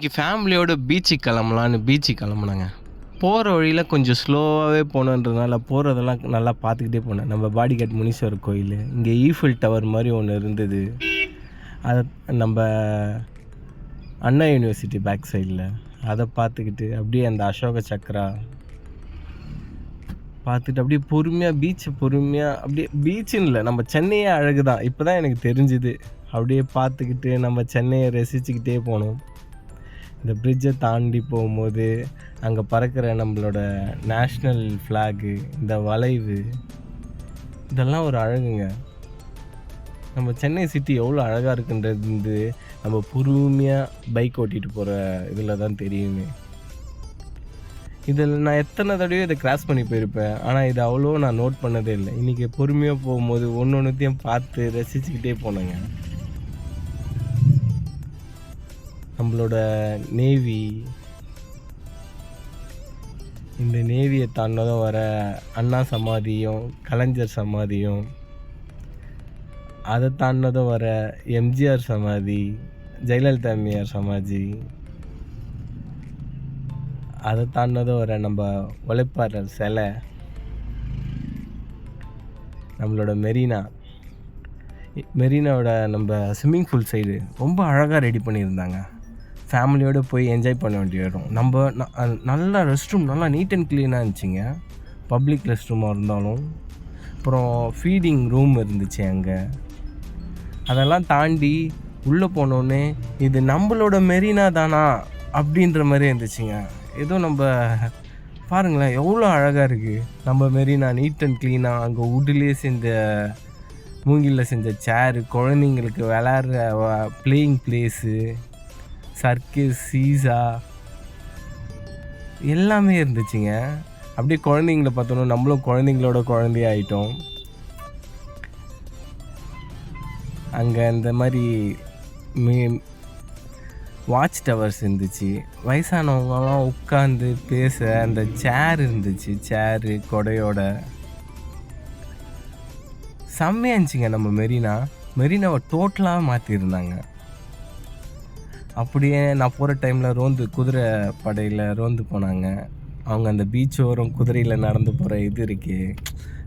இன்னைக்கு ஃபேமிலியோட பீச்சுக்கு கிளம்பலான்னு பீச்சுக்கு கிளம்புனாங்க. போகிற வழியில் கொஞ்சம் ஸ்லோவாகவே போகணுன்றதுனால போகிறதெல்லாம் நல்லா பார்த்துக்கிட்டே போனேன். நம்ம பாடிகாட் முனீஸ்வரர் கோயில், இங்கே ஈஃபில் டவர் மாதிரி ஒன்று இருந்தது. அதை நம்ம அண்ணா யூனிவர்சிட்டி பேக் சைடில் அதை பார்த்துக்கிட்டு அப்படியே அந்த அசோக சக்ரா பார்த்துட்டு அப்படியே பொறுமையாக அப்படியே பீச்சுன்னு இல்லை, நம்ம சென்னையே அழகு தான். இப்போ தான் எனக்கு தெரிஞ்சுது. அப்படியே பார்த்துக்கிட்டு நம்ம சென்னையை ரசிச்சுக்கிட்டே போனோம். இந்த பிரிட்ஜை தாண்டி போகும்போது அங்கே பறக்கிற நம்மளோட நேஷ்னல் ஃப்ளாகு, இந்த வளைவு, இதெல்லாம் ஒரு அழகுங்க. நம்ம சென்னை சிட்டி எவ்வளோ அழகாக இருக்குன்றது நம்ம பொறுமையாக பைக் ஓட்டிகிட்டு போகிற இதில் தான் தெரியுமே. இதில் நான் எத்தனை தடவையும் இதை கிராஸ் பண்ணி போயிருப்பேன், ஆனால் இது அவ்வளோ நான் நோட் பண்ணதே இல்லை. இன்றைக்கி பொறுமையாக போகும்போது ஒன்றுத்தையும் பார்த்து ரசிச்சுக்கிட்டே போனேங்க. நம்மளோட நேவி, இந்த நேவியை தாண்டதும் வர அண்ணா சமாதியும் கலைஞர் சமாதியும், அதை தாண்டதும் வர எம்ஜிஆர் சமாதி, ஜெயலலிதா அம்மையார் சமாதி, அதை தாண்டதும் வர நம்ம உழைப்பாளர் சிலை, நம்மளோட மெரினாவோட நம்ம ஸ்விம்மிங் பூல் சைடு ரொம்ப அழகாக ரெடி பண்ணியிருந்தாங்க. ஃபேமிலியோடு போய் என்ஜாய் பண்ண வேண்டிய இடம். நம்ம நல்லா ரெஸ்ட் ரூம் நல்லா நீட் அண்ட் க்ளீனாக இருந்துச்சுங்க. பப்ளிக் ரெஸ்ட் ரூமாக இருந்தாலும், அப்புறம் ஃபீடிங் ரூம் இருந்துச்சு அங்கே. அதெல்லாம் தாண்டி உள்ளே போனோடனே இது நம்மளோட மெரினா தானா அப்படின்ற மாதிரி இருந்துச்சுங்க. ஏதோ நம்ம பாருங்களேன் எவ்வளோ அழகாக இருக்குது நம்ம மெரினா, நீட் அண்ட் க்ளீனாக. அங்கே வுட்லேயே செஞ்ச மூங்கிலில் செஞ்ச சேரு, குழந்தைங்களுக்கு விளையாடுற ப்ளேயிங் ப்ளேஸு, சர்க்கஸ், சீசா எல்லாமே இருந்துச்சுங்க. அப்படியே குழந்தைங்கள பார்த்தோன்னா நம்மளும் குழந்தைங்களோட குழந்தையாயிட்டோம். அங்கே இந்த மாதிரி வாட்ச் டவர்ஸ் இருந்துச்சு. வயசானவங்கலாம் உட்காந்து பேச அந்த சேர் இருந்துச்சு. சேரு கொடையோட செம்மையாக இருந்துச்சுங்க. நம்ம மெரினாவை டோட்டலாக மாற்றிருந்தாங்க. அப்படியே நான் போகிற டைமில் குதிரை படையில் ரோந்து போனாங்க. அவங்க அந்த பீச் ஓரம் குதிரையில் நடந்து போகிற இது இருக்கே,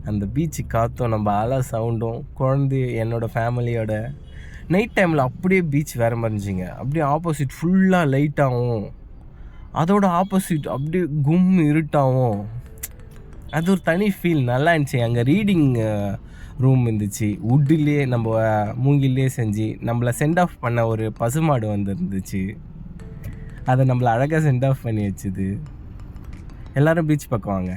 அந்த பீச்சு காற்றும், நம்ம அலை சவுண்டும், என்னோடய ஃபேமிலியோட நைட் டைமில் அப்படியே பீச் வேறு மாதிரி இருந்துச்சுங்க. அப்படியே ஆப்போசிட் ஃபுல்லாக லைட்டாகவும், அதோட ஆப்போசிட் அப்படியே இருட்டாகவும், அது ஒரு தனி ஃபீல், நல்லா இருந்துச்சு. அங்கே ரீடிங் ரூம் இருந்துச்சு. வுட்லேயே நம்ம மூங்கிலே செஞ்சு நம்மளை சென்ட் ஆஃப் பண்ண ஒரு பசுமாடு வந்துருந்துச்சு. அதை நம்மளை அழகாக சென்ட் ஆஃப் பண்ணி வச்சுது. எல்லோரும் பீச் பக்கம் வாங்க.